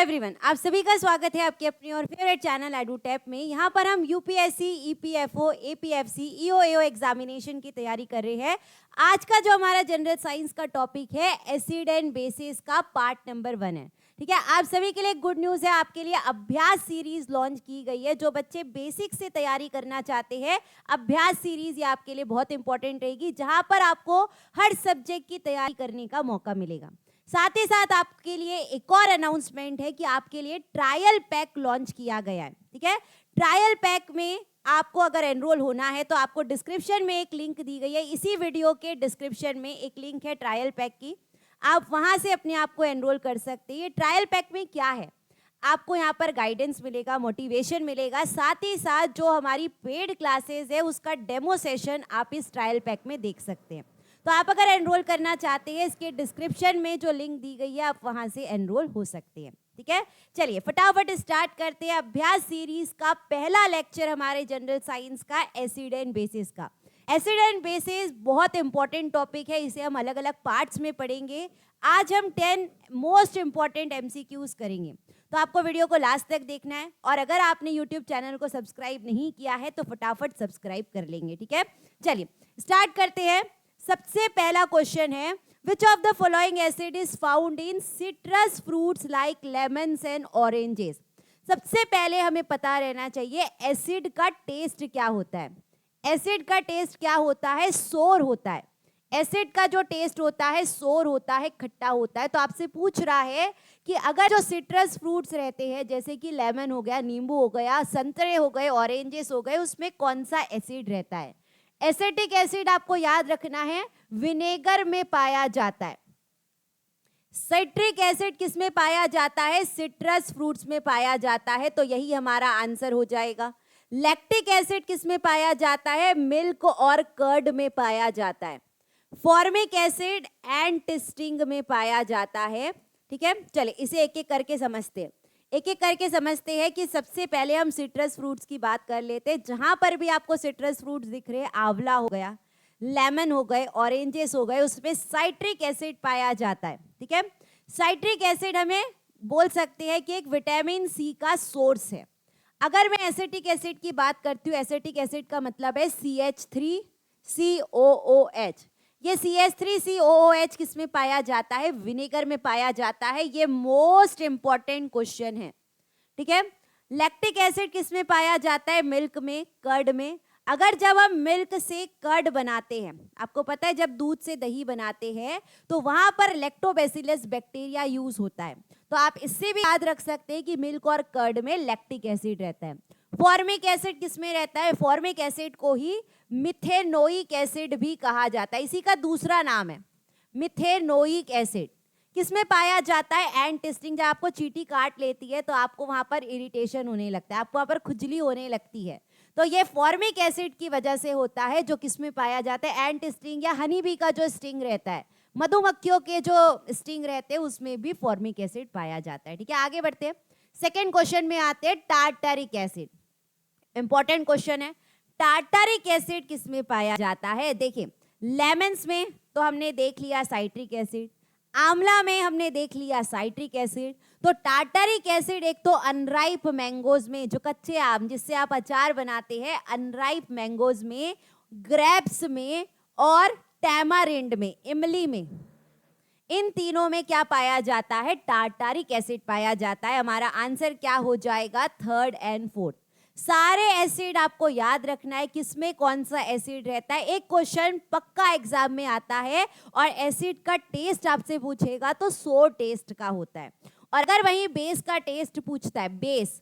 Everyone, आप सभी का स्वागत है आपके अपने और फेवरेट चैनल एडुटेप में। यहाँ पर हम यूपीएससी, ईपीएफओ, एपीएफसी, ईओएओ एग्जामिनेशन की तैयारी कर रहे हैं। आज का जो हमारा जनरल साइंस का टॉपिक है एसिड एंड बेसिस का पार्ट नंबर 1 है। ठीक है, आप सभी के लिए गुड न्यूज़ है, आपके लिए अभ्यास सीरीज लॉन्च की गई है। जो बच्चे बेसिक से तैयारी करना चाहते हैं, अभ्यास सीरीज ये आपके लिए बहुत इंपॉर्टेंट रहेगी, जहाँ पर आपको हर सब्जेक्ट की तैयारी करने का मौका मिलेगा। साथ ही साथ आपके लिए एक और अनाउंसमेंट है कि आपके लिए ट्रायल पैक लॉन्च किया गया है। ठीक है, ट्रायल पैक में आपको अगर एनरोल होना है तो आपको डिस्क्रिप्शन में एक लिंक दी गई है। इसी वीडियो के डिस्क्रिप्शन में एक लिंक है ट्रायल पैक की, आप वहां से अपने आप को एनरोल कर सकते हैं। ट्रायल पैक में क्या है, आपको यहाँ पर गाइडेंस मिलेगा, मोटिवेशन मिलेगा, साथ ही साथ जो हमारी पेड क्लासेस है उसका डेमो सेशन आप इस ट्रायल पैक में देख सकते हैं। तो आप अगर एनरोल करना चाहते हैं, इसके डिस्क्रिप्शन में जो लिंक दी गई है आप वहां से एनरोल हो सकते हैं। ठीक है, चलिए फटाफट स्टार्ट करते हैं। अभ्यास सीरीज का पहला लेक्चर हमारे जनरल साइंस का एसिड एंड बेसिस का। एसिड एंड बेसिस बहुत इंपॉर्टेंट टॉपिक है, इसे हम अलग अलग पार्ट्स में पढ़ेंगे। आज हम 10 मोस्ट इंपॉर्टेंट एमसीक्यूज करेंगे, तो आपको वीडियो को लास्ट तक देखना है। और अगर आपने यूट्यूब चैनल को सब्सक्राइब नहीं किया है तो फटाफट सब्सक्राइब कर लेंगे। ठीक है, चलिए स्टार्ट करते हैं। सबसे पहला क्वेश्चन है, which of the following acid is found in citrus fruits like lemons and oranges. सबसे पहले हमें पता रहना चाहिए एसिड का टेस्ट क्या होता है। एसिड का टेस्ट क्या होता है? सोर होता है। एसिड का जो टेस्ट होता है सोर होता है, खट्टा होता है। तो आपसे पूछ रहा है कि अगर जो सिट्रस फ्रूट्स रहते हैं जैसे कि लेमन हो गया, नींबू हो गया, संतरे हो गए, ऑरेंजेस हो गए, उसमें कौन सा एसिड रहता है। एसिटिक एसिड आपको याद रखना है विनेगर में पाया जाता है। साइट्रिक एसिड किस में पाया जाता है? सिट्रस फ्रूट्स में पाया जाता है, तो यही हमारा आंसर हो जाएगा। लैक्टिक एसिड किस में पाया जाता है? मिल्क और कर्ड में पाया जाता है। फॉर्मिक एसिड एंटिस्टिंग में पाया जाता है। ठीक है, चलिए इसे एक एक करके समझते हैं। एक एक करके समझते हैं कि सबसे पहले हम सिट्रस फ्रूट्स की बात कर लेते हैं। जहां पर भी आपको सिट्रस फ्रूट्स दिख रहे हैं, आंवला हो गया, लेमन हो गए, ऑरेंजेस हो गए, उसमें साइट्रिक एसिड पाया जाता है। ठीक है, साइट्रिक एसिड हमें बोल सकते हैं कि एक विटामिन सी का सोर्स है। अगर मैं एसिटिक एसिड की बात करती हूँ, एसिटिक एसिड का मतलब है CH3COOH। ये CH3COOH किस में पाया जाता है? विनेगर में पाया जाता है। ये मोस्ट इंपॉर्टेंट क्वेश्चन है। ठीक है, लैक्टिक एसिड किस में पाया जाता है? मिल्क में, कर्ड में। अगर जब हम मिल्क से कर्ड बनाते हैं, आपको पता है जब दूध से दही बनाते हैं तो वहां पर लैक्टोबैसिलस बैक्टीरिया यूज होता है। तो आप इससे भी याद रख सकते हैं कि मिल्क और कर्ड में लैक्टिक एसिड रहता है। फॉर्मिक एसिड किस में रहता है? फॉर्मिक एसिड को ही मिथेनोइक एसिड भी कहा जाता है, इसी का दूसरा नाम है मिथेनोइक एसिड। किस में पाया जाता है? एंटिस्टिंग। जब आपको चींटी काट लेती है तो आपको वहां पर इरिटेशन होने लगता है, आपको वहां पर खुजली होने लगती है, तो ये फॉर्मिक एसिड की वजह से होता है। जो किस में पाया जाता है? एंटिस्टिंग या हनी बी का जो स्टिंग रहता है, मधुमक्खियों के जो स्टिंग रहते हैं उसमें भी फॉर्मिक एसिड पाया जाता है। ठीक है, आगे बढ़ते हैं। सेकेंड क्वेश्चन में आते हैं, टार्टारिक एसिड। इंपॉर्टेंट क्वेश्चन है, टार्टारिक एसिड किस में पाया जाता है? देखिए, लेमन्स में तो हमने देख लिया साइट्रिक एसिड, आंवला में हमने देख लिया साइट्रिक एसिड। तो टार्टारिक एसिड एक तो अनराइप मैंगोज में, जो कच्चे आम जिससे आप अचार बनाते हैं, अनराइप मैंगोज में, ग्रेप्स में और टैमारिंड में, इमली में, इन तीनों में क्या पाया जाता है? टार्टारिक एसिड पाया जाता है। हमारा आंसर क्या हो जाएगा? Third and fourth. सारे एसिड आपको याद रखना है किसमें कौन सा एसिड रहता है। एक क्वेश्चन पक्का एग्जाम में आता है और एसिड का टेस्ट आपसे पूछेगा तो सोर टेस्ट का होता है। और अगर वहीं बेस का टेस्ट पूछता है, बेस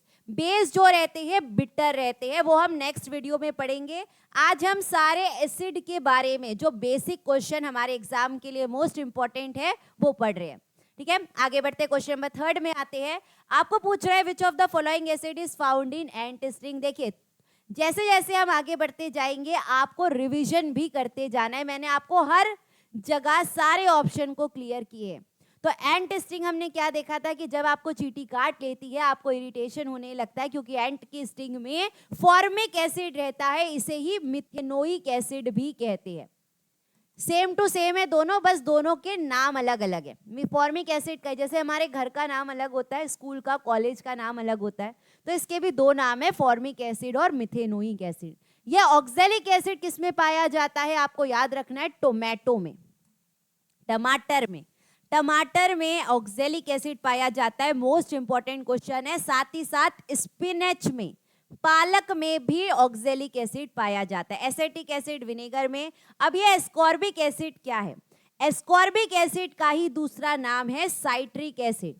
जो रहते हैं बिटर रहते हैं, वो हम नेक्स्ट वीडियो में पढ़ेंगे। आज हम सारे एसिड के बारे में जो बेसिक क्वेश्चन हमारे एग्जाम के लिए मोस्ट इंपॉर्टेंट है वो पढ़ रहे हैं। ठीक है, आगे बढ़ते हैं। क्वेश्चन नंबर 3 में आते हैं। आपको पूछ रहा है which of the following acid is found in ant sting. देखिए, जैसे जैसे हम आगे बढ़ते जाएंगे आपको रिवीजन भी करते जाना है। मैंने आपको हर जगह सारे ऑप्शन को क्लियर किए। तो एंटिस्टिंग हमने क्या देखा था कि जब आपको चींटी काट लेती है आपको इरिटेशन होने लगता है, क्योंकि एंट की स्टिंग में फॉर्मिक एसिड रहता है, इसे ही मिथेनोइक एसिड भी कहते हैं। सेम टू सेम है दोनों, बस दोनों के नाम अलग अलग है। फॉर्मिक एसिड का जैसे हमारे घर का नाम अलग होता है, स्कूल का कॉलेज का नाम अलग होता है, तो इसके भी दो नाम है, फॉर्मिक एसिड और मिथेनोइक एसिड। यह ऑक्जेलिक एसिड किस में पाया जाता है, आपको याद रखना है, टोमेटो में, टमाटर में। टमाटर में ऑक्जेलिक एसिड पाया जाता है, मोस्ट इंपॉर्टेंट क्वेश्चन है। साथ ही साथ स्पिनच में, पालक में भी ऑक्जेलिक एसिड पाया जाता है, एसिटिक एसिड विनेगर में। अब ये एस्कॉर्बिक एसिड क्या है, एस्कॉर्बिक एसिड का ही दूसरा नाम है साइट्रिक एसिड,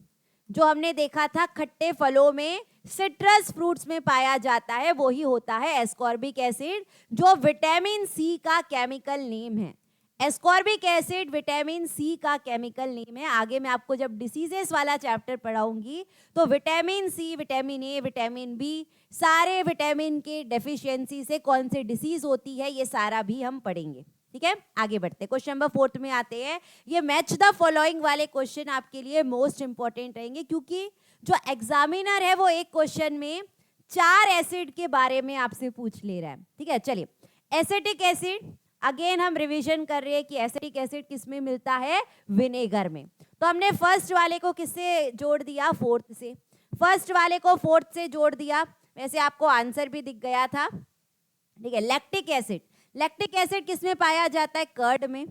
जो हमने देखा था खट्टे फलों में, सिट्रस फ्रूट्स में पाया जाता है, वो ही होता है एस्कॉर्बिक एसिड, जो विटामिन सी का केमिकल नेम है। एस्कॉर्बिक एसिड विटामिन सी का केमिकल नेम है। आगे मैं आपको जब डिसीजेस वाला चैप्टर पढ़ाऊंगी तो vitamin C, vitamin A, vitamin B, सारे विटामिन के डेफिशिएंसी से कौन सी डिसीज होती है, ये सारा भी हम पढ़ेंगे। ठीक है, आगे बढ़ते हैं, क्वेश्चन नंबर 4 में आते हैं। ये मैच द फॉलोइंग वाले क्वेश्चन आपके लिए मोस्ट इंपॉर्टेंट रहेंगे, क्योंकि जो एग्जामिनर है वो एक क्वेश्चन में 4 एसिड के बारे में आपसे पूछ ले रहा है। ठीक है, चलिए, एसिटिक एसिड, अगेन हम रिवीजन कर रहे हैं कि एसिटिक एसिड किस में मिलता है, विनेगर में। तो हमने फर्स्ट वाले को किससे जोड़ दिया, फोर्थ से, फर्स्ट वाले को फोर्थ से जोड़ दिया, वैसे आपको आंसर भी दिख गया था। ठीक है, लैक्टिक एसिड, लैक्टिक एसिड किस में पाया जाता है, कर्ड में।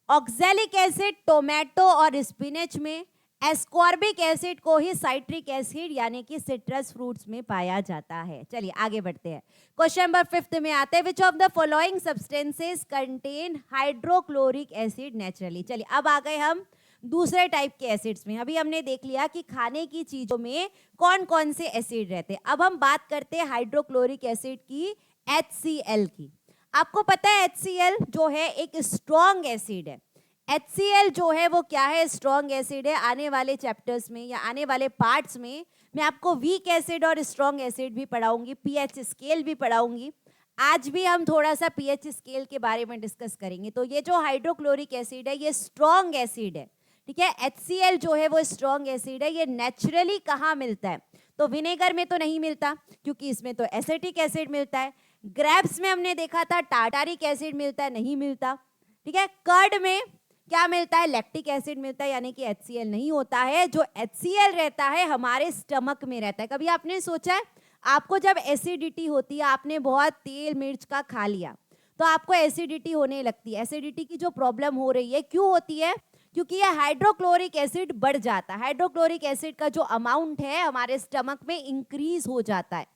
ऑक्जेलिक एसिड टोमेटो और स्पिनच में। एस्कॉर्बिक एसिड को ही साइट्रिक एसिड यानी कि सिट्रस फ्रूट्स में पाया जाता है। चलिए आगे बढ़ते हैं, क्वेश्चन नंबर 5 में आते हैं। Which of the following substances contain hydrochloric acid naturally. चलिए अब आ गए हम दूसरे टाइप के एसिड्स में। अभी हमने देख लिया कि खाने की चीजों में कौन कौन से एसिड रहते हैं, अब हम बात करते हैं हाइड्रोक्लोरिक एसिड की, HCl की। आपको पता है HCl जो है एक स्ट्रॉन्ग एसिड है। HCl जो है वो क्या है, स्ट्रॉन्ग एसिड है। आने वाले चैप्टर्स में या आने वाले पार्ट्स में मैं आपको वीक एसिड और स्ट्रॉन्ग एसिड भी पढ़ाऊंगी, पीएच स्केल भी पढ़ाऊंगी। आज भी हम थोड़ा सा पीएच स्केल के बारे में डिस्कस करेंगे। तो ये जो हाइड्रोक्लोरिक एसिड है ये स्ट्रॉन्ग एसिड है। ठीक है, HCl जो है वो स्ट्रॉन्ग एसिड है। ये नेचुरली कहाँ मिलता है, तो विनेगर में तो नहीं मिलता, क्योंकि इसमें तो एसिटिक एसिड मिलता है। ग्रेप्स में हमने देखा था टार्टारिक एसिड मिलता है, नहीं मिलता। ठीक है, कर्ड में क्या मिलता है, लैक्टिक एसिड मिलता है, यानी कि HCl नहीं होता है। जो HCl रहता है हमारे स्टमक में रहता है। कभी आपने सोचा है, आपको जब एसिडिटी होती है, आपने बहुत तेल मिर्च का खा लिया तो आपको एसिडिटी होने लगती है। एसिडिटी की जो प्रॉब्लम हो रही है क्यों होती है, क्योंकि ये हाइड्रोक्लोरिक एसिड बढ़ जाता है। हाइड्रोक्लोरिक एसिड का जो अमाउंट है हमारे स्टमक में इंक्रीज हो जाता है,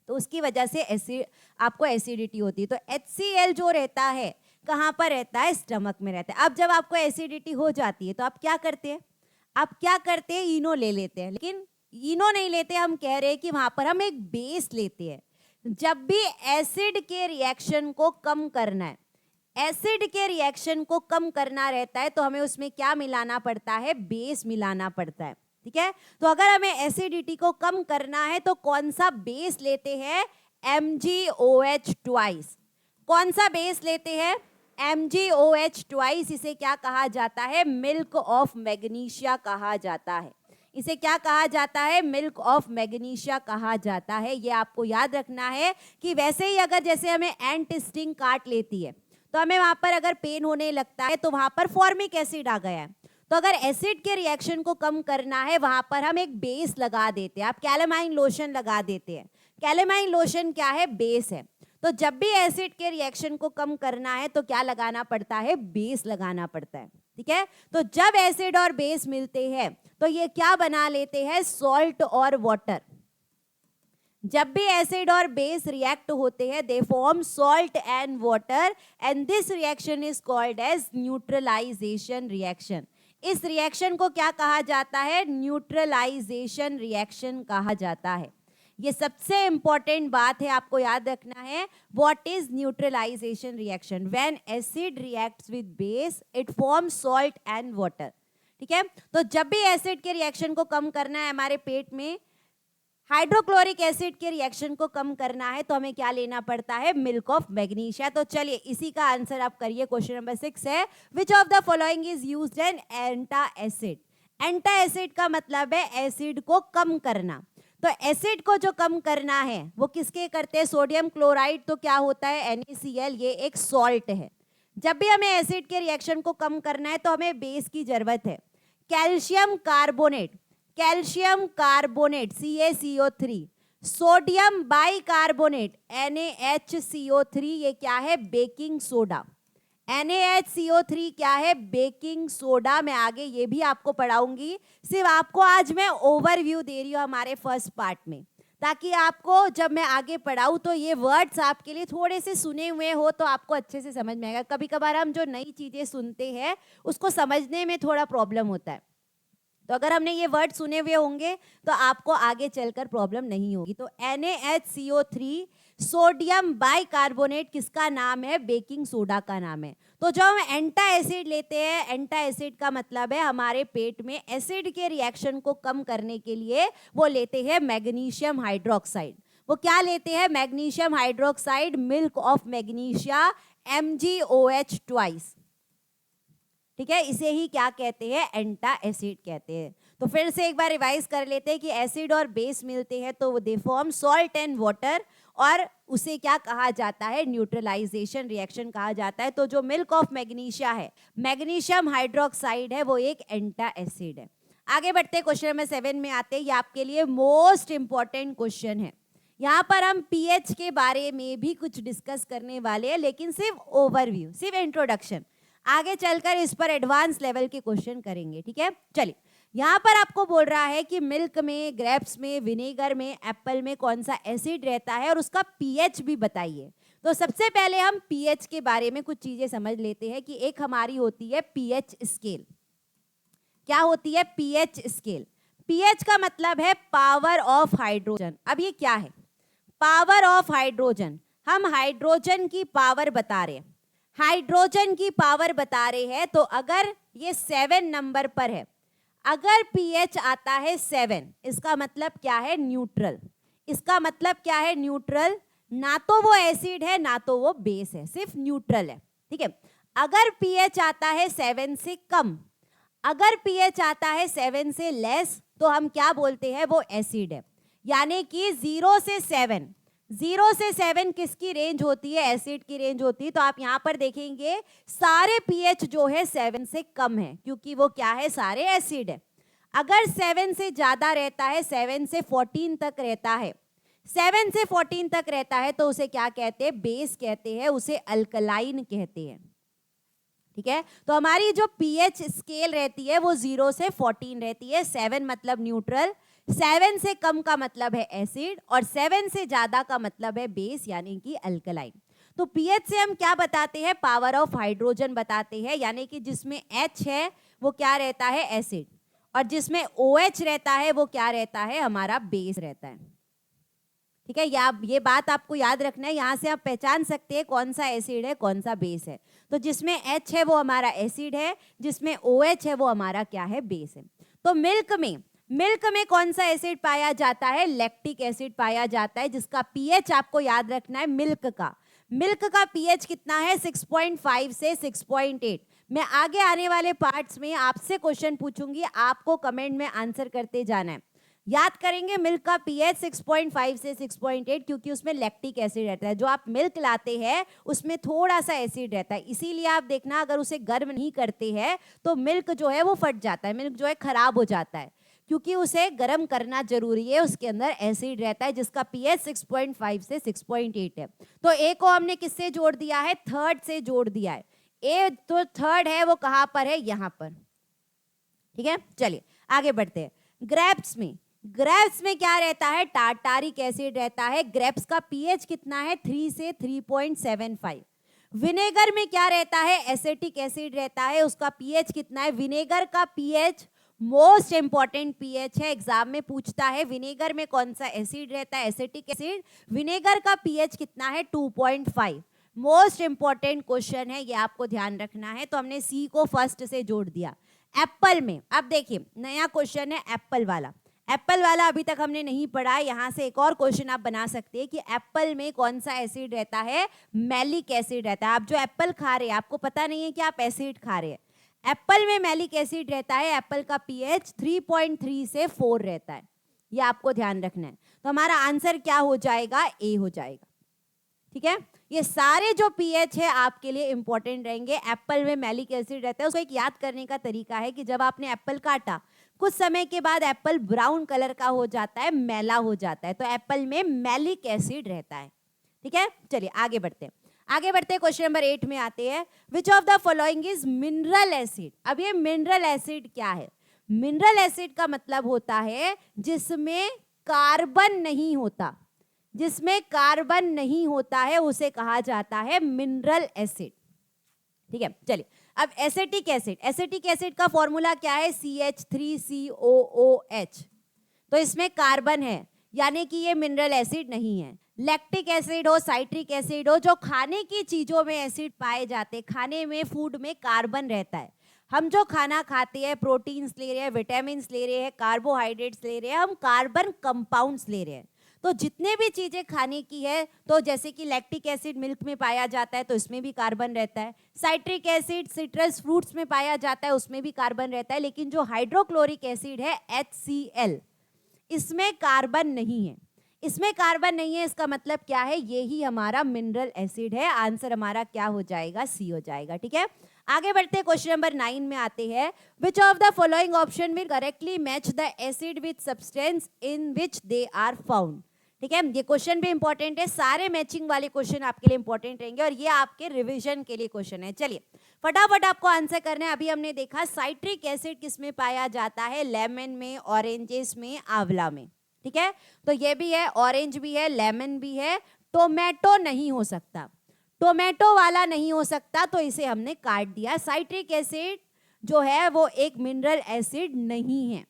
तो उसकी वजह से आपको एसिडिटी होती है। तो HCl जो रहता है कहाँ पर रहता है, स्टमक में रहता है। अब जब आपको एसिडिटी हो जाती है तो आप क्या करते हैं, इनो ले लेते हैं, लेकिन इनो नहीं लेते, हम कह रहे हैं कि वहां पर हम एक बेस लेते हैं। जब भी एसिड के रिएक्शन को कम करना है, एसिड के रिएक्शन को कम करना रहता है, तो हमें उसमें क्या मिलाना पड़ता है, बेस मिलाना पड़ता है। ठीक है, तो अगर हमें एसिडिटी को कम करना है तो कौन सा बेस लेते हैं, MgOH ट्वाइस। कौन सा बेस लेते हैं, MgOH ट्वाइस। इसे क्या कहा जाता है, मिल्क ऑफ मैग्नीशिया कहा जाता है। इसे क्या कहा जाता है, मिल्क ऑफ मैग्नीशिया कहा जाता है। ये आपको याद रखना है कि वैसे ही अगर जैसे हमें एंट स्टिंग काट लेती है तो हमें वहां पर अगर पेन होने लगता है तो वहां पर फॉर्मिक एसिड आ गया है। तो अगर एसिड के रिएक्शन को कम करना है वहां पर हम एक बेस लगा देते हैं, आप कैलेमाइन लोशन लगा देते हैं। कैलेमाइन लोशन क्या है, बेस है। तो जब भी एसिड के रिएक्शन को कम करना है तो क्या लगाना पड़ता है, बेस लगाना पड़ता है। ठीक है, तो जब एसिड और बेस मिलते हैं तो ये क्या बना लेते हैं, सॉल्ट और वाटर। जब भी एसिड और बेस रिएक्ट होते हैं they form salt and water, and this reaction is called as neutralisation reaction. इस रिएक्शन को क्या कहा जाता है, न्यूट्रलाइजेशन रिएक्शन कहा जाता है। ये सबसे इंपॉर्टेंट बात है, आपको याद रखना है। What is neutralisation reaction, when acid reacts with base it forms salt and water. ठीक है, तो जब भी एसिड के रिएक्शन को कम करना है, हमारे पेट में हाइड्रोक्लोरिक एसिड के रिएक्शन को कम करना है, तो हमें क्या लेना पड़ता है, मिल्क ऑफ मैग्नीशिया। तो चलिए इसी का आंसर आप करिए, क्वेश्चन नंबर 6 है, which of the following is used in antacid. Antacid का मतलब है एसिड को कम करना। तो एसिड को जो कम करना है वो किसके करते हैं, सोडियम क्लोराइड। तो क्या होता है, NaCl, ये एक सॉल्ट है। जब भी हमें एसिड के रिएक्शन को कम करना है तो हमें बेस की जरूरत है। Calcium carbonate, calcium carbonate CaCO3, sodium bicarbonate NaHCO3, ये क्या है? Baking soda. NaHCO3 क्या है? Baking soda. मैं आगे ये भी आपको पढ़ाऊंगी, सिर्फ आपको आज मैं ओवरव्यू दे रही हूँ हमारे फर्स्ट पार्ट में, ताकि आपको जब मैं आगे पढ़ाऊँ तो ये वर्ड्स आपके लिए थोड़े से सुने हुए हो तो आपको अच्छे से समझ में आएगा। कभी कभार हम जो नई चीज़ें सुनते हैं उसको समझने में थोड़ा प्रॉब्लम होता है, तो अगर हमने ये वर्ड सुने हुए होंगे तो आपको आगे चलकर प्रॉब्लम नहीं होगी। तो NaHCO3, सोडियम बाइकार्बोनेट किसका नाम है? बेकिंग सोडा का नाम है। तो जब हम एंटा एसिड लेते हैं, एंटा एसिड का मतलब है हमारे पेट में एसिड के रिएक्शन को कम करने के लिए वो लेते हैं मैग्नीशियम हाइड्रोक्साइड। वो क्या लेते हैं? Magnesium hydroxide, milk of magnesia, MgOH twice. ठीक है, इसे ही क्या कहते हैं? एंटा एसिड कहते हैं। तो फिर से एक बार रिवाइज कर लेते हैं कि एसिड और बेस मिलते हैं तो दे फॉर्म सॉल्ट एंड वाटर, और उसे क्या कहा जाता है? न्यूट्रलाइजेशन रिएक्शन कहा जाता है। तो जो मिल्क ऑफ मैग्नीशिया है, मैग्नीशियम हाइड्रोक्साइड है, वो एक एंटा एसिड है। आगे बढ़ते क्वेश्चन नंबर 7 में आते हैं। ये आपके लिए मोस्ट इंपॉर्टेंट क्वेश्चन है। यहाँ पर हम पीएच के बारे में भी कुछ डिस्कस करने वाले हैं, लेकिन सिर्फ ओवरव्यू, सिर्फ इंट्रोडक्शन। आगे चलकर इस पर एडवांस लेवल के क्वेश्चन करेंगे। ठीक है, चलिए। यहाँ पर आपको बोल रहा है कि मिल्क में, ग्रेप्स में, विनेगर में, एप्पल में कौन सा एसिड रहता है और उसका पीएच भी बताइए। तो सबसे पहले हम पीएच के बारे में कुछ चीजें समझ लेते हैं कि एक हमारी होती है पीएच स्केल। क्या होती है? PH scale. पीएच का मतलब है पावर ऑफ हाइड्रोजन। अब ये क्या है? Power of hydrogen. हम हाइड्रोजन की पावर बता रहे हैं, हाइड्रोजन की पावर बता रहे हैं। तो अगर ये 7 नंबर पर है, अगर पीएच आता है 7, इसका मतलब क्या है? न्यूट्रल। इसका मतलब क्या है? न्यूट्रल। ना तो वो एसिड है ना तो वो बेस है, सिर्फ न्यूट्रल है। ठीक है। अगर पीएच आता है 7 से कम, अगर पीएच आता है 7 से लेस, तो हम क्या बोलते हैं? वो एसिड है। यानी कि 0 से 7, 0 से 7 किसकी रेंज होती है? एसिड की रेंज होती है। तो आप यहाँ पर देखेंगे सारे पीएच जो है 7 से कम है, क्योंकि वो क्या है? सारे एसिड है। अगर 7 से ज्यादा रहता है, 7 से 14 तक रहता है, 7 से 14 तक रहता है, तो उसे क्या कहते हैं? बेस कहते हैं, उसे अल्कलाइन कहते हैं। ठीक है। तो हमारी जो पीएच स्केल रहती है वो 0 से 14 रहती है। 7 मतलब न्यूट्रल, 7 से कम का मतलब है एसिड, और 7 से ज्यादा का मतलब है बेस यानी कि अल्कलाइन। तो पीएच से हम क्या बताते हैं? पावर ऑफ हाइड्रोजन बताते हैं। यानी कि जिसमें H है वो क्या रहता है? एसिड, और जिसमें OH रहता है वो क्या रहता है? हमारा बेस रहता है। ठीक है, ये बात आपको याद रखना है। यहाँ से आप पहचान सकते हैं कौन सा एसिड है कौन सा बेस है। तो जिसमें H है वो हमारा एसिड है, जिसमें OH है वो हमारा क्या है? बेस है। तो मिल्क में कौन सा एसिड पाया जाता है? लैक्टिक एसिड पाया जाता है, जिसका पीएच आपको याद रखना है। मिल्क का पीएच कितना है? 6.5 से 6.8। मैं आगे आने वाले पार्ट्स में आपसे क्वेश्चन पूछूंगी, आपको कमेंट में आंसर करते जाना है। याद करेंगे मिल्क का पीएच 6.5 से 6.8, क्योंकि उसमें लैक्टिक एसिड रहता है। जो आप मिल्क लाते हैं उसमें थोड़ा सा एसिड रहता है, इसीलिए आप देखना अगर उसे गर्म नहीं करते हैं तो मिल्क जो है वो फट जाता है, मिल्क जो है खराब हो जाता है, क्योंकि उसे गर्म करना जरूरी है। उसके अंदर एसिड रहता है जिसका पीएच 6.5 से 6.8 है। तो ए को हमने किससे जोड़ दिया है? थर्ड से जोड़ दिया है। ए तो थर्ड है, वो कहां पर है? यहां पर। ठीक है, चलिए आगे बढ़ते हैं। ग्रेप्स में क्या रहता है? टार्टारिक एसिड रहता है। ग्रेप्स का पीएच कितना है? 3 से 3.75। विनेगर में क्या रहता है? एसिटिक एसिड रहता है, उसका पीएच कितना है? विनेगर का पीएच मोस्ट इंपॉर्टेंट पीएच है, एग्जाम में पूछता है विनेगर में कौन सा एसिड रहता है? Acetic acid. विनेगर का पीएच कितना है? 2.5। मोस्ट इंपॉर्टेंट क्वेश्चन है, ये आपको ध्यान रखना है। तो हमने सी को फर्स्ट से जोड़ दिया। एप्पल में अब देखिए नया क्वेश्चन है एप्पल वाला अभी तक हमने नहीं पढ़ा। यहाँ से एक और क्वेश्चन आप बना सकते हैं कि एप्पल में कौन सा एसिड रहता है? मैलिक एसिड रहता है। आप जो एप्पल खा रहे हैं आपको पता नहीं है कि आप एसिड खा रहे हैं। एप्पल में मैलिक एसिड रहता है, एप्पल का पीएच 3.3 से 4 रहता है, ये आपको ध्यान रखना है। तो हमारा आंसर क्या हो जाएगा? ए हो जाएगा। ठीक है। ये सारे जो पीएच है आपके लिए इंपॉर्टेंट रहेंगे। एप्पल में मैलिक एसिड रहता है, उसको एक याद करने का तरीका है कि जब आपने एप्पल काटा कुछ समय के बाद एप्पल ब्राउन कलर का हो जाता है, मैला हो जाता है, तो एप्पल में मैलिक एसिड रहता है। ठीक है, चलिए आगे बढ़ते हैं। आगे बढ़ते हैं, क्वेश्चन नंबर 8 में आते हैं। Which of the following is mineral acid. अब ये मिनरल एसिड क्या है? मिनरल एसिड का मतलब होता है जिसमें कार्बन नहीं होता, जिसमें कार्बन नहीं होता है उसे कहा जाता है मिनरल एसिड। ठीक है, चलिए अब एसिटिक एसिड। एसिटिक एसिड का फॉर्मूला क्या है? CH3COOH। तो इसमें कार्बन है, यानी कि ये मिनरल एसिड नहीं है। लैक्टिक एसिड हो, साइट्रिक एसिड हो, जो खाने की चीजों में एसिड पाए जाते, खाने में, फूड में कार्बन रहता है। हम जो खाना खाते हैं, प्रोटीन्स ले रहे हैं, विटामिन्स ले रहे हैं, कार्बोहाइड्रेट्स ले रहे हैं, हम कार्बन कंपाउंड्स ले रहे हैं। तो जितने भी चीजें खाने की है, तो जैसे कि लैक्टिक एसिड मिल्क में पाया जाता है तो इसमें भी कार्बन रहता है। साइट्रिक एसिड सिट्रस फ्रूट्स में पाया जाता है, उसमें भी कार्बन रहता है। लेकिन जो हाइड्रोक्लोरिक एसिड है HCl, इसमें कार्बन नहीं है। इसमें कार्बन नहीं है, इसका मतलब क्या है? यही हमारा मिनरल एसिड है। आंसर हमारा क्या हो जाएगा? सी हो जाएगा। ठीक है, आगे बढ़ते हैं, क्वेश्चन नंबर 9 में आते हैं। Which of the following option will correctly match the acid with substance in which they are found. ठीक है, ये क्वेश्चन भी इंपॉर्टेंट है। सारे मैचिंग वाले क्वेश्चन आपके लिए इंपॉर्टेंट रहेंगे और ये आपके रिवीजन के लिए क्वेश्चन है। चलिए फटाफट आपको आंसर करना है। अभी हमने देखा साइट्रिक एसिड किस में पाया जाता है? लेमन में, ऑरेंजेस में, आंवला में। ठीक है, तो ये भी है, ऑरेंज भी है, लेमन भी है। टोमेटो नहीं हो सकता, टोमेटो वाला नहीं हो सकता, तो इसे हमने काट दिया। साइट्रिक एसिड जो है वो एक मिनरल एसिड नहीं है।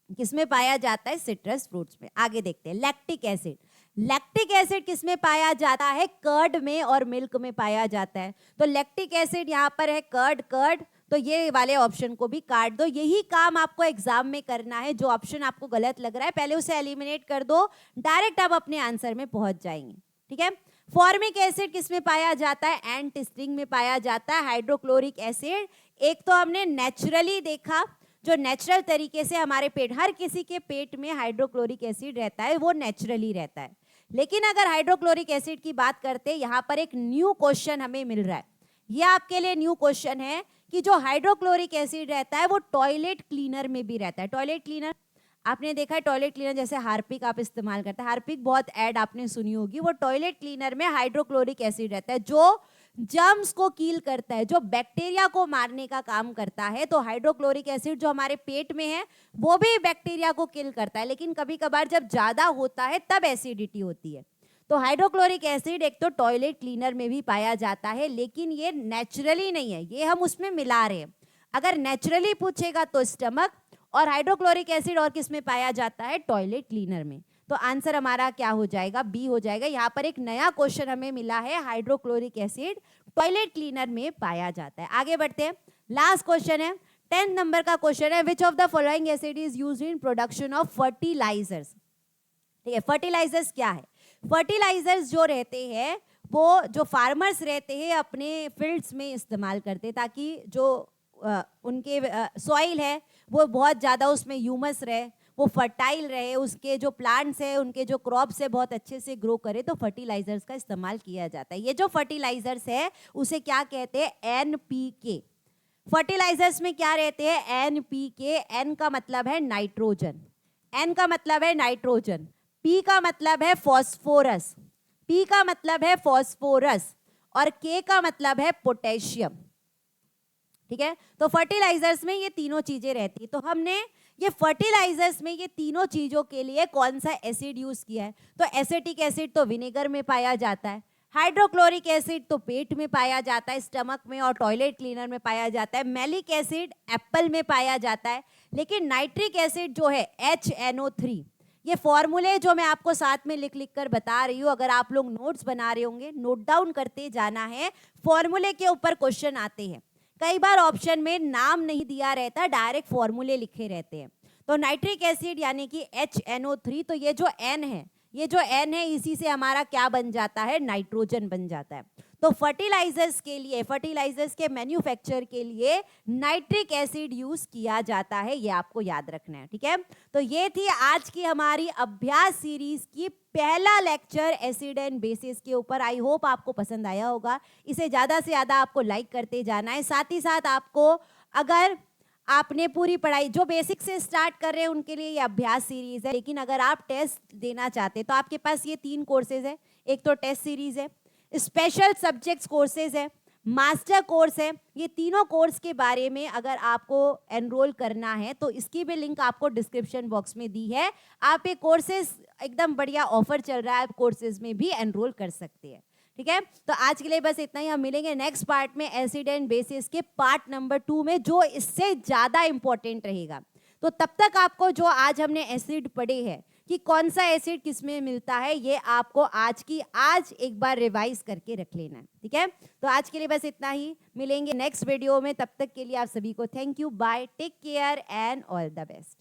किसमें पाया जाता है? सिट्रस फ्रूट्स में। आगे देखते हैं, लैक्टिक एसिड। लैक्टिक एसिड किसमें पाया जाता है? कर्ड में और मिल्क में पाया जाता है। तो लैक्टिक एसिड यहाँ पर है कर्ड, कर्ड, तो ये वाले ऑप्शन को भी काट दो। यही काम आपको एग्जाम में करना है। जो ऑप्शन आपको गलत लग रहा है पहले उसे एलिमिनेट कर दो, डायरेक्ट आप अपने आंसर में पहुंच जाएंगे। ठीक है, फॉर्मिक एसिड किसमें पाया जाता है? एंट स्टिंग में पाया जाता है। हाइड्रोक्लोरिक एसिड एक तो हमने नेचुरली देखा, जो नेचुरल तरीके से हमारे पेट, हर किसी के पेट में हाइड्रोक्लोरिक एसिड रहता है, वो नेचुरली रहता है। लेकिन अगर हाइड्रोक्लोरिक एसिड की बात करते हैं, यहाँ पर एक न्यू क्वेश्चन हमें मिल रहा है। ये आपके लिए न्यू क्वेश्चन है कि जो हाइड्रोक्लोरिक एसिड रहता है वो टॉयलेट क्लीनर में भी रहता है। टॉयलेट क्लीनर आपने देखा है, टॉयलेट क्लीनर जैसे हार्पिक आप इस्तेमाल करते हैं, हार्पिक बहुत ऐड आपने सुनी होगी। वो टॉयलेट क्लीनर में हाइड्रोक्लोरिक एसिड रहता है जो जर्म्स को कील करता है, जो बैक्टीरिया को मारने का काम करता है। तो हाइड्रोक्लोरिक एसिड जो हमारे पेट में है वो भी बैक्टीरिया को किल करता है, लेकिन कभी कभार जब ज्यादा होता है तब एसिडिटी होती है। तो हाइड्रोक्लोरिक एसिड एक तो टॉयलेट क्लीनर में भी पाया जाता है, लेकिन ये नेचुरली नहीं है, ये हम उसमें मिला रहे हैं। अगर नेचुरली पूछेगा तो स्टमक, और हाइड्रोक्लोरिक एसिड और किस में पाया जाता है? टॉयलेट क्लीनर में। तो आंसर हमारा क्या हो जाएगा? बी हो जाएगा। यहाँ पर एक नया क्वेश्चन हमें मिला है, हाइड्रोक्लोरिक एसिड टॉयलेट क्लीनर में पाया जाता है। आगे बढ़ते हैं, लास्ट क्वेश्चन है, 10 नंबर का क्वेश्चन है। Which of the following acid is used in production of fertilisers. ठीक है, फर्टिलाइजर्स क्या है? फर्टिलाइजर्स जो रहते हैं वो जो फार्मर्स रहते हैं अपने फील्ड्स में इस्तेमाल करते हैं, ताकि जो उनके सॉइल है वो बहुत ज़्यादा उसमें ह्यूमस रहे, वो फर्टाइल रहे, उसके जो प्लांट्स है, उनके जो क्रॉप्स है बहुत अच्छे से ग्रो करे, तो फर्टिलाइजर्स का इस्तेमाल किया जाता है। ये जो फर्टिलाइजर्स है उसे क्या कहते हैं? NPK। फर्टिलाइजर्स में क्या रहते हैं? NPK। N का मतलब है नाइट्रोजन, N का मतलब है नाइट्रोजन, P का मतलब है फॉस्फोरस, P का मतलब है फॉस्फोरस, और K का मतलब है पोटेशियम। ठीक है, तो फर्टिलाइजर्स में ये तीनों चीजें रहती है। तो हमने ये फर्टिलाइजर्स में ये तीनों चीजों के लिए कौन सा एसिड यूज किया है? तो एसिटिक एसिड तो विनेगर में पाया जाता है, हाइड्रोक्लोरिक एसिड तो पेट में पाया जाता है, स्टमक में और टॉयलेट क्लीनर में पाया जाता है, मैलिक एसिड एप्पल में पाया जाता है। लेकिन नाइट्रिक एसिड जो है HNO3, ये फॉर्मूले जो मैं आपको साथ में लिख लिख कर बता रही हूँ, अगर आप लोग नोट्स बना रहे होंगे नोट डाउन करते जाना है। फॉर्मूले के ऊपर क्वेश्चन आते हैं, कई बार ऑप्शन में नाम नहीं दिया रहता, डायरेक्ट फॉर्मूले लिखे रहते हैं। तो नाइट्रिक एसिड यानी कि HNO3, तो ये जो N है, ये जो N है इसी से हमारा क्या बन जाता है? नाइट्रोजन बन जाता है। तो फर्टिलाइजर्स के लिए, फर्टिलाइजर्स के मैन्युफैक्चर के लिए नाइट्रिक एसिड यूज किया जाता है, ये आपको याद रखना है, ठीक है। तो ये थी आज की हमारी अभ्यास सीरीज की पहला लेक्चर एसिड एंड बेसिस के ऊपर। आई होप आपको पसंद आया होगा। इसे ज्यादा से ज्यादा आपको लाइक करते जाना है। साथ ही साथ आपको, अगर आपने पूरी पढ़ाई जो बेसिक से स्टार्ट कर रहे हैं उनके लिए ये अभ्यास सीरीज है, लेकिन अगर आप टेस्ट देना चाहते हैं तो आपके पास ये 3 कोर्सेज है। एक तो टेस्ट सीरीज है, स्पेशल सब्जेक्ट्स कोर्सेज है, मास्टर कोर्स है। ये तीनों कोर्स के बारे में अगर आपको एनरोल करना है तो इसकी भी लिंक आपको डिस्क्रिप्शन बॉक्स में दी है। आप ये कोर्सेज, एकदम बढ़िया ऑफर चल रहा है, आप कोर्सेज में भी एनरोल कर सकते हैं, ठीक है। तो आज के लिए बस इतना ही। हम मिलेंगे नेक्स्ट पार्ट में एसिड एंड बेसिस के पार्ट नंबर 2 में, जो इससे ज्यादा इंपॉर्टेंट रहेगा। तो तब तक आपको जो आज हमने एसिड पढ़े हैं कि कौन सा एसिड किस में मिलता है, ये आपको आज एक बार रिवाइज करके रख लेना है, ठीक है। तो आज के लिए बस इतना ही। मिलेंगे नेक्स्ट वीडियो में, तब तक के लिए आप सभी को thank you, bye, take care and all the best.